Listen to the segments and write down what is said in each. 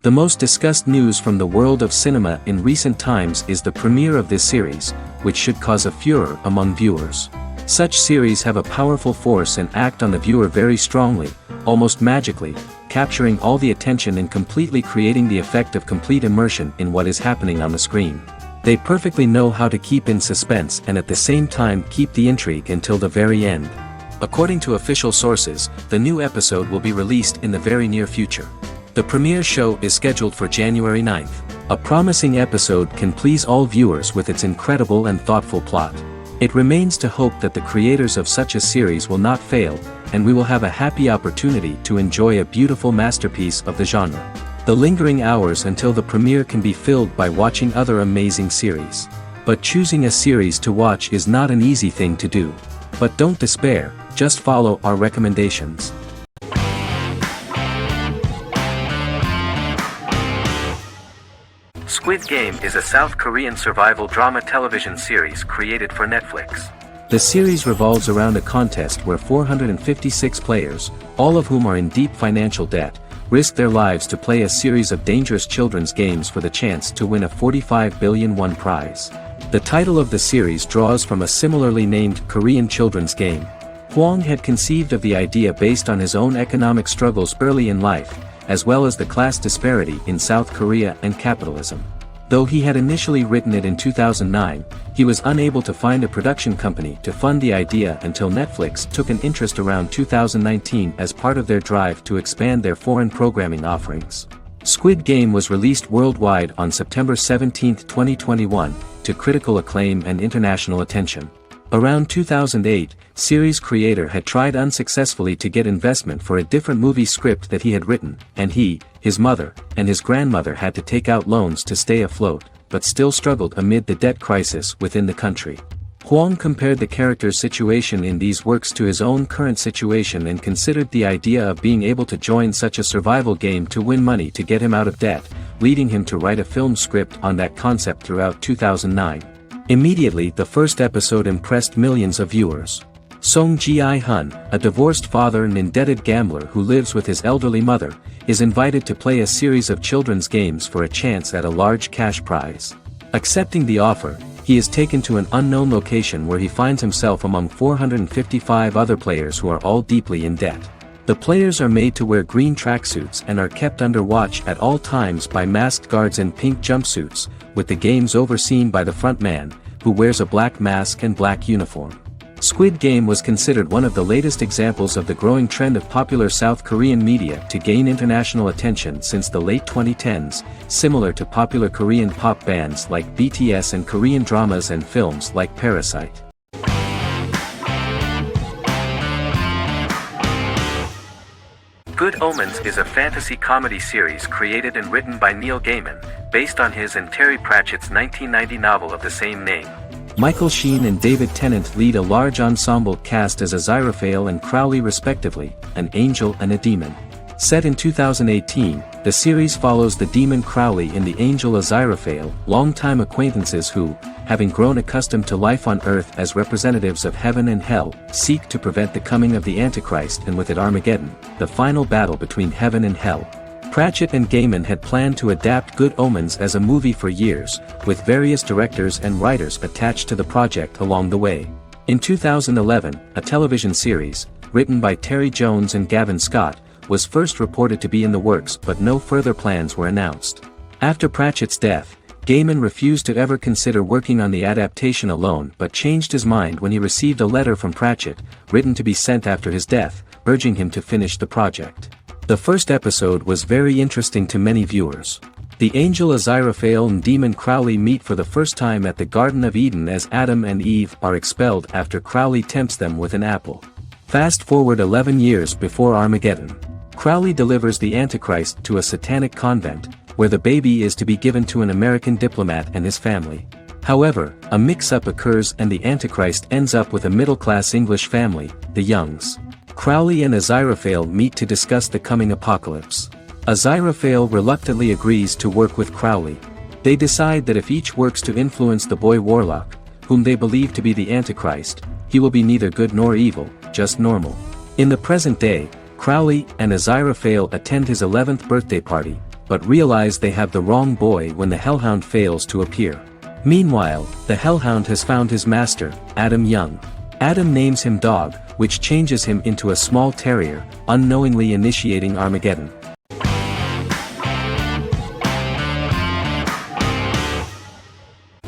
The most discussed news from the world of cinema in recent times is the premiere of this series, which should cause a furor among viewers. Such series have a powerful force and act on the viewer very strongly, almost magically, capturing all the attention and completely creating the effect of complete immersion in what is happening on the screen. They perfectly know how to keep in suspense and at the same time keep the intrigue until the very end. According to official sources, the new episode will be released in the very near future. The premiere show is scheduled for January 9th. A promising episode can please all viewers with its incredible and thoughtful plot. It remains to hope that the creators of such a series will not fail, and we will have a happy opportunity to enjoy a beautiful masterpiece of the genre. The lingering hours until the premiere can be filled by watching other amazing series. But choosing a series to watch is not an easy thing to do. But don't despair, just follow our recommendations. Squid Game is a South Korean survival drama television series created for Netflix. The series revolves around a contest where 456 players, all of whom are in deep financial debt, risk their lives to play a series of dangerous children's games for the chance to win a 45 billion won prize. The title of the series draws from a similarly named Korean children's game. Hwang had conceived of the idea based on his own economic struggles early in life, as well as the class disparity in South Korea and capitalism. Though he had initially written it in 2009, he was unable to find a production company to fund the idea until Netflix took an interest around 2019 as part of their drive to expand their foreign programming offerings. Squid Game was released worldwide on September 17, 2021, to critical acclaim and international attention. Around 2008, series creator had tried unsuccessfully to get investment for a different movie script that he had written, and he, his mother, and his grandmother had to take out loans to stay afloat, but still struggled amid the debt crisis within the country. Hwang compared the character's situation in these works to his own current situation and considered the idea of being able to join such a survival game to win money to get him out of debt, leading him to write a film script on that concept throughout 2009. Immediately the first episode impressed millions of viewers. Song Ji-hun, a divorced father and indebted gambler who lives with his elderly mother, is invited to play a series of children's games for a chance at a large cash prize. Accepting the offer, he is taken to an unknown location where he finds himself among 455 other players who are all deeply in debt. The players are made to wear green tracksuits and are kept under watch at all times by masked guards in pink jumpsuits, with the games overseen by the front man, who wears a black mask and black uniform. Squid Game was considered one of the latest examples of the growing trend of popular South Korean media to gain international attention since the late 2010s, similar to popular Korean pop bands like BTS and Korean dramas and films like Parasite. Good Omens is a fantasy comedy series created and written by Neil Gaiman, based on his and Terry Pratchett's 1990 novel of the same name. Michael Sheen and David Tennant lead a large ensemble cast as Aziraphale and Crowley respectively, an angel and a demon. Set in 2018, the series follows the demon Crowley and the angel Aziraphale, longtime acquaintances who, having grown accustomed to life on Earth as representatives of heaven and hell, seek to prevent the coming of the Antichrist and with it Armageddon, the final battle between heaven and hell. Pratchett and Gaiman had planned to adapt Good Omens as a movie for years, with various directors and writers attached to the project along the way. In 2011, a television series, written by Terry Jones and Gavin Scott, was first reported to be in the works but no further plans were announced. After Pratchett's death, Gaiman refused to ever consider working on the adaptation alone but changed his mind when he received a letter from Pratchett, written to be sent after his death, urging him to finish the project. The first episode was very interesting to many viewers. The angel Aziraphale and demon Crowley meet for the first time at the Garden of Eden as Adam and Eve are expelled after Crowley tempts them with an apple. Fast forward 11 years before Armageddon. Crowley delivers the Antichrist to a satanic convent, where the baby is to be given to an American diplomat and his family. However, a mix-up occurs and the Antichrist ends up with a middle-class English family, the Youngs. Crowley and Aziraphale meet to discuss the coming apocalypse. Aziraphale reluctantly agrees to work with Crowley. They decide that if each works to influence the boy warlock, whom they believe to be the Antichrist, he will be neither good nor evil, just normal. In the present day, Crowley and Aziraphale attend his 11th birthday party, but realize they have the wrong boy when the hellhound fails to appear. Meanwhile, the hellhound has found his master, Adam Young. Adam names him Dog, which changes him into a small terrier, unknowingly initiating Armageddon.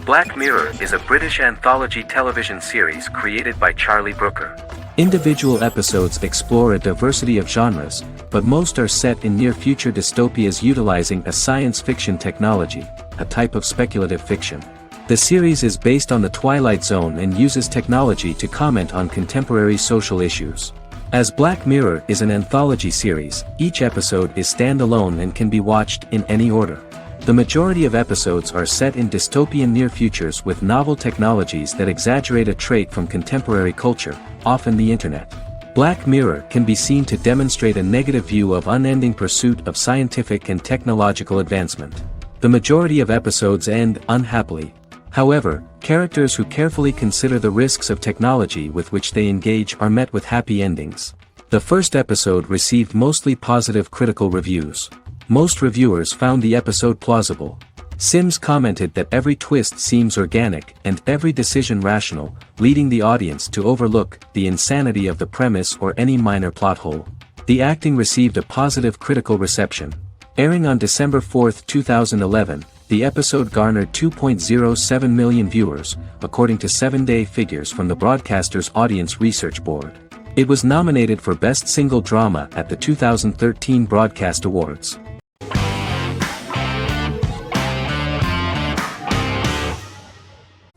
Black Mirror is a British anthology television series created by Charlie Brooker. Individual episodes explore a diversity of genres, but most are set in near-future dystopias utilizing a science fiction technology, a type of speculative fiction. The series is based on the Twilight Zone and uses technology to comment on contemporary social issues. As Black Mirror is an anthology series, each episode is standalone and can be watched in any order. The majority of episodes are set in dystopian near-futures with novel technologies that exaggerate a trait from contemporary culture, often the internet. Black Mirror can be seen to demonstrate a negative view of unending pursuit of scientific and technological advancement. The majority of episodes end unhappily. However, characters who carefully consider the risks of technology with which they engage are met with happy endings. The first episode received mostly positive critical reviews. Most reviewers found the episode plausible. Sims commented that every twist seems organic and every decision rational, leading the audience to overlook the insanity of the premise or any minor plot hole. The acting received a positive critical reception. Airing on December 4, 2011, the episode garnered 2.07 million viewers, according to 7-day figures from the broadcaster's Audience Research Board. It was nominated for Best Single Drama at the 2013 Broadcast Awards.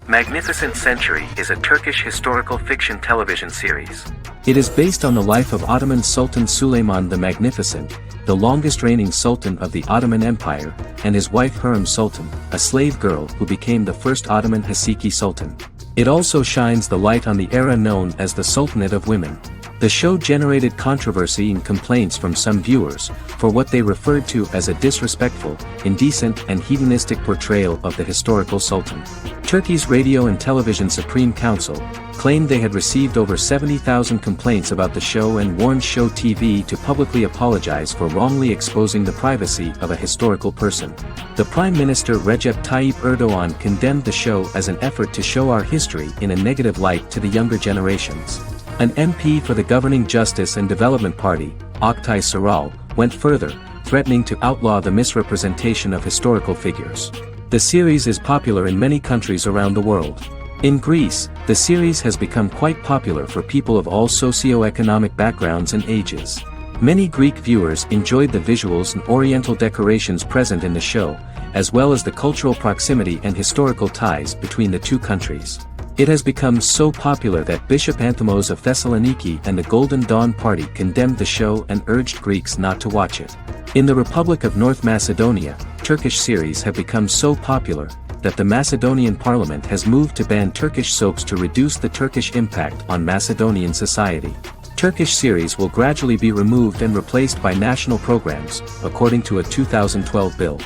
Magnificent Century is a Turkish historical fiction television series. It is based on the life of Ottoman Sultan Süleyman the Magnificent, the longest reigning sultan of the Ottoman Empire, and his wife Hürrem Sultan, a slave girl who became the first Ottoman Kisikey Sultan. It also shines the light on the era known as the Sultanate of Women. The show generated controversy and complaints from some viewers, for what they referred to as a disrespectful, indecent and hedonistic portrayal of the historical sultan. Turkey's Radio and Television Supreme Council claimed they had received over 70,000 complaints about the show and warned Show TV to publicly apologize for wrongly exposing the privacy of a historical person. The Prime Minister Recep Tayyip Erdoğan condemned the show as an effort to show our history in a negative light to the younger generations. An MP for the governing Justice and Development Party, Oktay Saral, went further, threatening to outlaw the misrepresentation of historical figures. The series is popular in many countries around the world. In Greece, the series has become quite popular for people of all socio-economic backgrounds and ages. Many Greek viewers enjoyed the visuals and oriental decorations present in the show, as well as the cultural proximity and historical ties between the two countries. It has become so popular that Bishop Anthimos of Thessaloniki and the Golden Dawn Party condemned the show and urged Greeks not to watch it. In the Republic of North Macedonia, Turkish series have become so popular that the Macedonian parliament has moved to ban Turkish soaps to reduce the Turkish impact on Macedonian society. Turkish series will gradually be removed and replaced by national programs, according to a 2012 bill.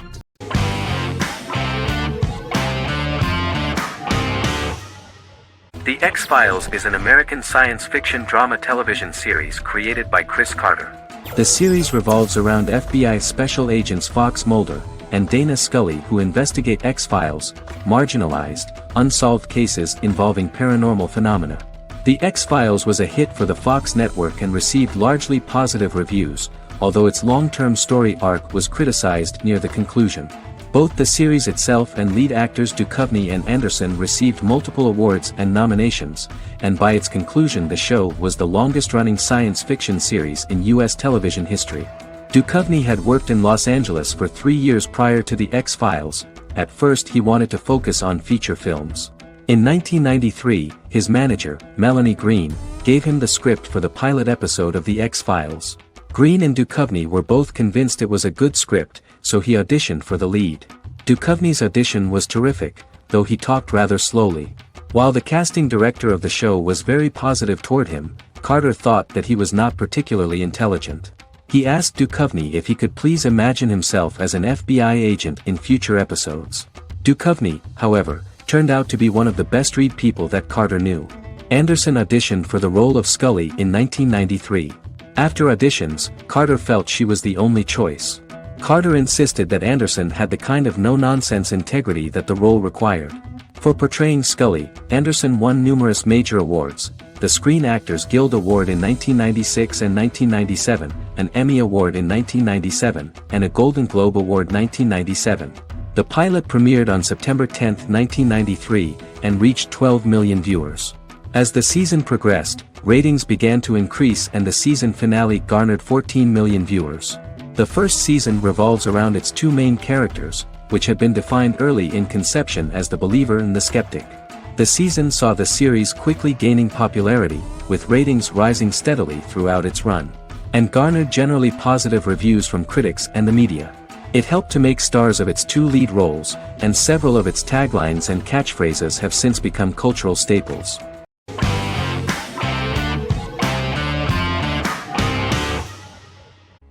The X-Files is an American science fiction drama television series created by Chris Carter. The series revolves around FBI Special Agents Fox Mulder and Dana Scully who investigate X-Files, marginalized, unsolved cases involving paranormal phenomena. The X-Files was a hit for the Fox network and received largely positive reviews, although its long-term story arc was criticized near the conclusion. Both the series itself and lead actors Duchovny and Anderson received multiple awards and nominations, and by its conclusion the show was the longest-running science fiction series in U.S. television history. Duchovny had worked in Los Angeles for 3 years prior to The X-Files. At first he wanted to focus on feature films. In 1993, his manager, Melanie Green, gave him the script for the pilot episode of The X-Files. Green and Duchovny were both convinced it was a good script, so he auditioned for the lead. Duchovny's audition was terrific, though he talked rather slowly. While the casting director of the show was very positive toward him, Carter thought that he was not particularly intelligent. He asked Duchovny if he could please imagine himself as an FBI agent in future episodes. Duchovny, however, turned out to be one of the best-read people that Carter knew. Anderson auditioned for the role of Scully in 1993. After auditions, Carter felt she was the only choice. Carter insisted that Anderson had the kind of no-nonsense integrity that the role required. For portraying Scully, Anderson won numerous major awards: the Screen Actors Guild Award in 1996 and 1997, an Emmy Award in 1997, and a Golden Globe Award 1997. The pilot premiered on September 10, 1993, and reached 12 million viewers. As the season progressed, ratings began to increase and the season finale garnered 14 million viewers. The first season revolves around its two main characters, which had been defined early in conception as the believer and the skeptic. The season saw the series quickly gaining popularity, with ratings rising steadily throughout its run, and garnered generally positive reviews from critics and the media. It helped to make stars of its two lead roles, and several of its taglines and catchphrases have since become cultural staples.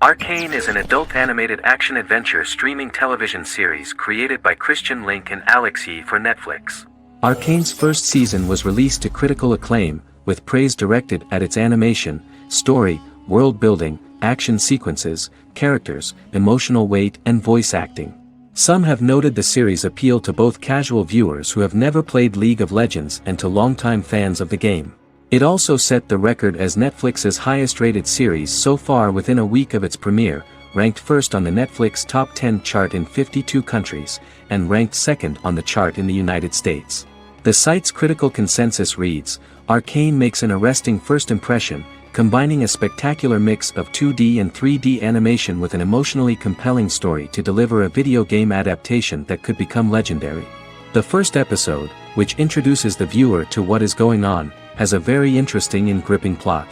Arcane is an adult animated action-adventure streaming television series created by Christian Link and Alex Yee for Netflix. Arcane's first season was released to critical acclaim, with praise directed at its animation, story, world-building, action sequences, characters, emotional weight and voice acting. Some have noted the series' appeal to both casual viewers who have never played League of Legends and to longtime fans of the game. It also set the record as Netflix's highest-rated series so far within a week of its premiere, ranked first on the Netflix Top 10 chart in 52 countries, and ranked second on the chart in the United States. The site's critical consensus reads, "Arcane makes an arresting first impression, combining a spectacular mix of 2D and 3D animation with an emotionally compelling story to deliver a video game adaptation that could become legendary." The first episode, which introduces the viewer to what is going on, has a very interesting and gripping plot.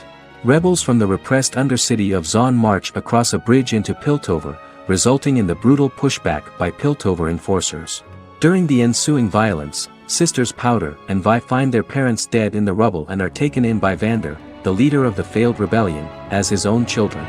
Rebels from the repressed undercity of Zon march across a bridge into Piltover, resulting in the brutal pushback by Piltover enforcers. During the ensuing violence, sisters Powder and Vi find their parents dead in the rubble and are taken in by Vander, the leader of the failed rebellion, as his own children.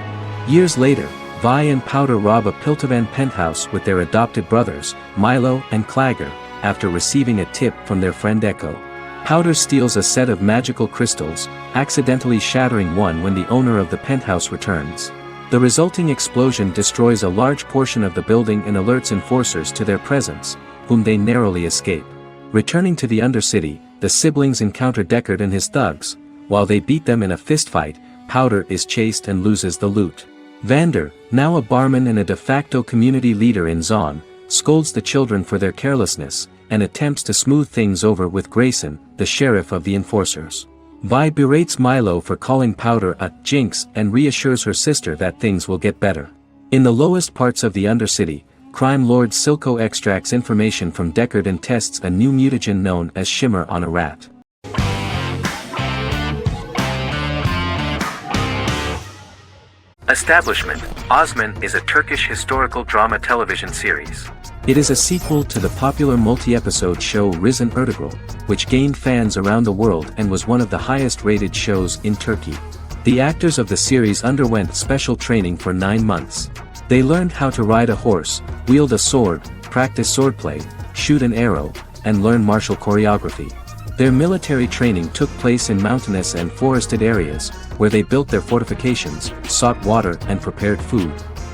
Years later, Vi and Powder rob a Piltovan penthouse with their adopted brothers, Milo and Clagger, after receiving a tip from their friend Echo. Powder steals a set of magical crystals, accidentally shattering one when the owner of the penthouse returns. The resulting explosion destroys a large portion of the building and alerts enforcers to their presence, whom they narrowly escape. Returning to the Undercity, the siblings encounter Deckard and his thugs. While they beat them in a fistfight, Powder is chased and loses the loot. Vander, now a barman and a de facto community leader in Zon, scolds the children for their carelessness, and attempts to smooth things over with Grayson, the sheriff of the enforcers. Vi berates Milo for calling Powder a jinx and reassures her sister that things will get better. In the lowest parts of the Undercity, crime lord Silco extracts information from Deckard and tests a new mutagen known as Shimmer on a rat. Establishment: Osman is a Turkish historical drama television series. It is a sequel to the popular multi-episode show Risen Ertugrul, which gained fans around the world and was one of the highest-rated shows in Turkey. The actors of the series underwent special training for 9 months. They learned how to ride a horse, wield a sword, practice swordplay, shoot an arrow, and learn martial choreography. Their military training took place in mountainous and forested areas, where they built their fortifications, sought water and prepared food.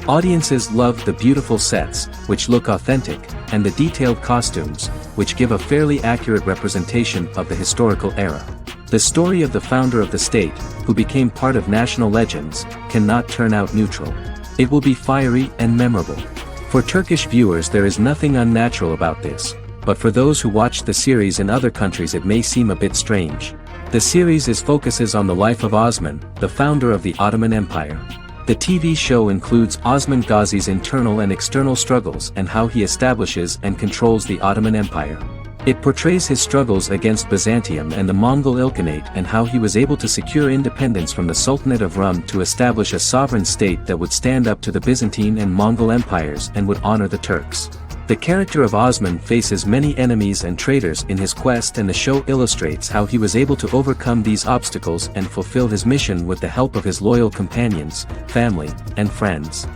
Audiences loved the beautiful sets, which look authentic, and the detailed costumes, which give a fairly accurate representation of the historical era. The story of the founder of the state, who became part of national legends, cannot turn out neutral. It will be fiery and memorable. For Turkish viewers there is nothing unnatural about this, but for those who watch the series in other countries it may seem a bit strange. The series focuses on the life of Osman, the founder of the Ottoman Empire. The TV show includes Osman Ghazi's internal and external struggles and how he establishes and controls the Ottoman Empire. It portrays his struggles against Byzantium and the Mongol Ilkhanate and how he was able to secure independence from the Sultanate of Rum to establish a sovereign state that would stand up to the Byzantine and Mongol empires and would honor the Turks. The character of Osman faces many enemies and traitors in his quest, and the show illustrates how he was able to overcome these obstacles and fulfill his mission with the help of his loyal companions, family, and friends.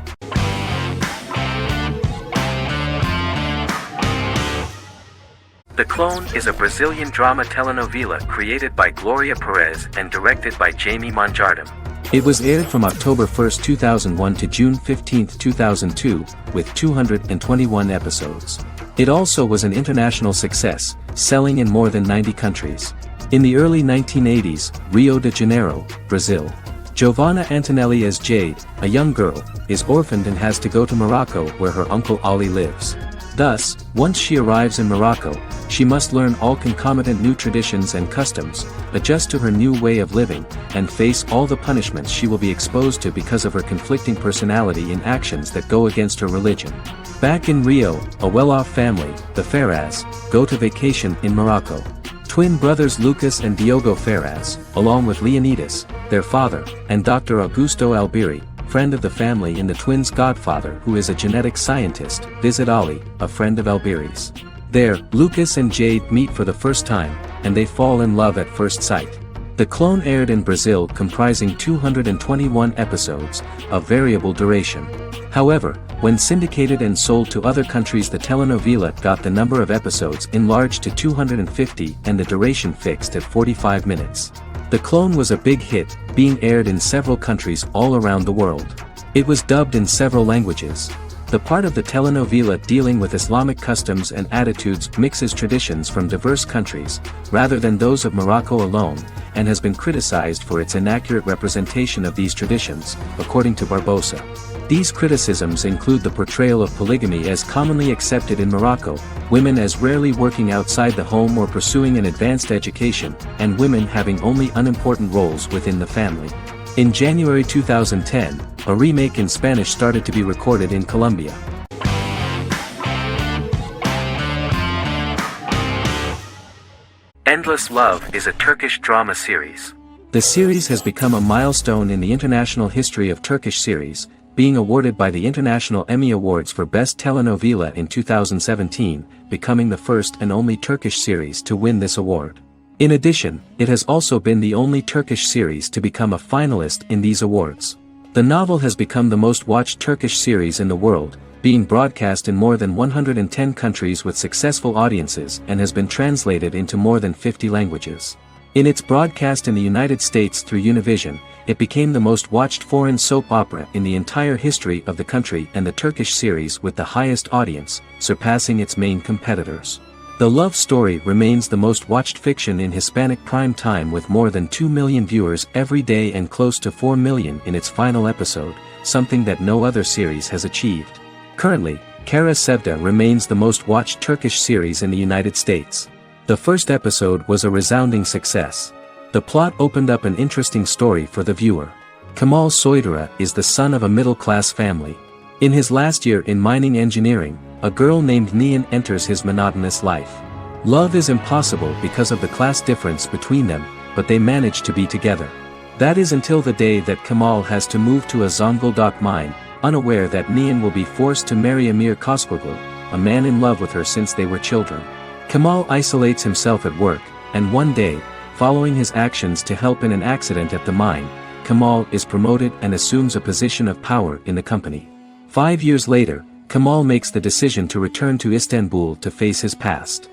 The Clone is a Brazilian drama telenovela created by Gloria Perez and directed by Jamie Monjardim. It was aired from October 1, 2001 to June 15, 2002, with 221 episodes. It also was an international success, selling in more than 90 countries. In the early 1980s, Rio de Janeiro, Brazil. Giovanna Antonelli as Jade, a young girl, is orphaned and has to go to Morocco where her uncle Ali lives. Thus, once she arrives in Morocco, she must learn all concomitant new traditions and customs, adjust to her new way of living, and face all the punishments she will be exposed to because of her conflicting personality in actions that go against her religion. Back in Rio, a well-off family, the Ferraz, go to vacation in Morocco. Twin brothers Lucas and Diogo Ferraz, along with Leonidas, their father, and Dr. Augusto Albiri, friend of the family and the twins' godfather who is a genetic scientist, visit Ali, a friend of Albiri's. There, Lucas and Jade meet for the first time, and they fall in love at first sight. The clone aired in Brazil comprising 221 episodes, of variable duration. However, when syndicated and sold to other countries, the telenovela got the number of episodes enlarged to 250 and the duration fixed at 45 minutes. The clone was a big hit, being aired in several countries all around the world. It was dubbed in several languages. The part of the telenovela dealing with Islamic customs and attitudes mixes traditions from diverse countries, rather than those of Morocco alone, and has been criticized for its inaccurate representation of these traditions, according to Barbosa. These criticisms include the portrayal of polygamy as commonly accepted in Morocco, women as rarely working outside the home or pursuing an advanced education, and women having only unimportant roles within the family. In January 2010, a remake in Spanish started to be recorded in Colombia. Endless Love is a Turkish drama series. The series has become a milestone in the international history of Turkish series, being awarded by the International Emmy Awards for Best Telenovela in 2017, becoming the first and only Turkish series to win this award. In addition, it has also been the only Turkish series to become a finalist in these awards. The novel has become the most watched Turkish series in the world, being broadcast in more than 110 countries with successful audiences and has been translated into more than 50 languages. In its broadcast in the United States through Univision, it became the most watched foreign soap opera in the entire history of the country and the Turkish series with the highest audience, surpassing its main competitors. The love story remains the most watched fiction in Hispanic prime time with more than 2 million viewers every day and close to 4 million in its final episode, something that no other series has achieved. Currently, Kara Sevda remains the most watched Turkish series in the United States. The first episode was a resounding success. The plot opened up an interesting story for the viewer. Kemal Soydura is the son of a middle-class family. In his last year in mining engineering, a girl named Nihan enters his monotonous life. Love is impossible because of the class difference between them, but they manage to be together. That is until the day that Kemal has to move to a Zonguldak mine, unaware that Nihan will be forced to marry Amir Koskoglu, a man in love with her since they were children. Kemal isolates himself at work, and one day, following his actions to help in an accident at the mine, Kemal is promoted and assumes a position of power in the company. 5 years later, Kemal makes the decision to return to Istanbul to face his past.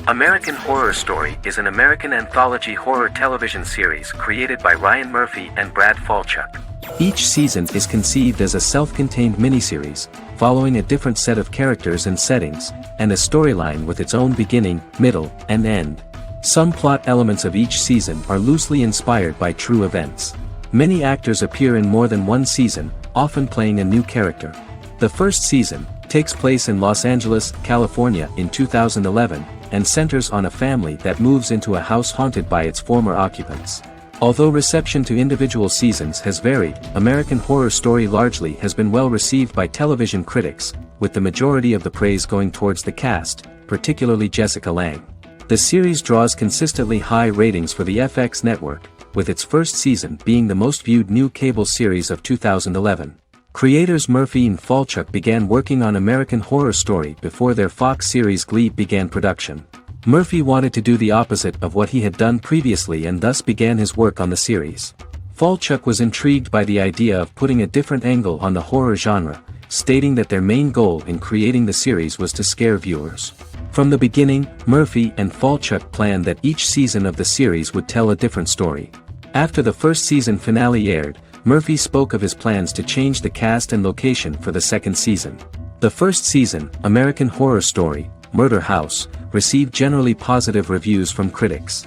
American Horror Story is an American anthology horror television series created by Ryan Murphy and Brad Falchuk. Each season is conceived as a self-contained miniseries, following a different set of characters and settings, and a storyline with its own beginning, middle, and end. Some plot elements of each season are loosely inspired by true events. Many actors appear in more than one season, often playing a new character. The first season takes place in Los Angeles, California in 2011, and centers on a family that moves into a house haunted by its former occupants. Although reception to individual seasons has varied, American Horror Story largely has been well received by television critics, with the majority of the praise going towards the cast, particularly Jessica Lange. The series draws consistently high ratings for the FX network, with its first season being the most viewed new cable series of 2011. Creators Murphy and Falchuk began working on American Horror Story before their Fox series Glee began production. Murphy wanted to do the opposite of what he had done previously and thus began his work on the series. Falchuk was intrigued by the idea of putting a different angle on the horror genre, stating that their main goal in creating the series was to scare viewers. From the beginning, Murphy and Falchuk planned that each season of the series would tell a different story. After the first season finale aired, Murphy spoke of his plans to change the cast and location for the second season. The first season, American Horror Story, Murder House, received generally positive reviews from critics.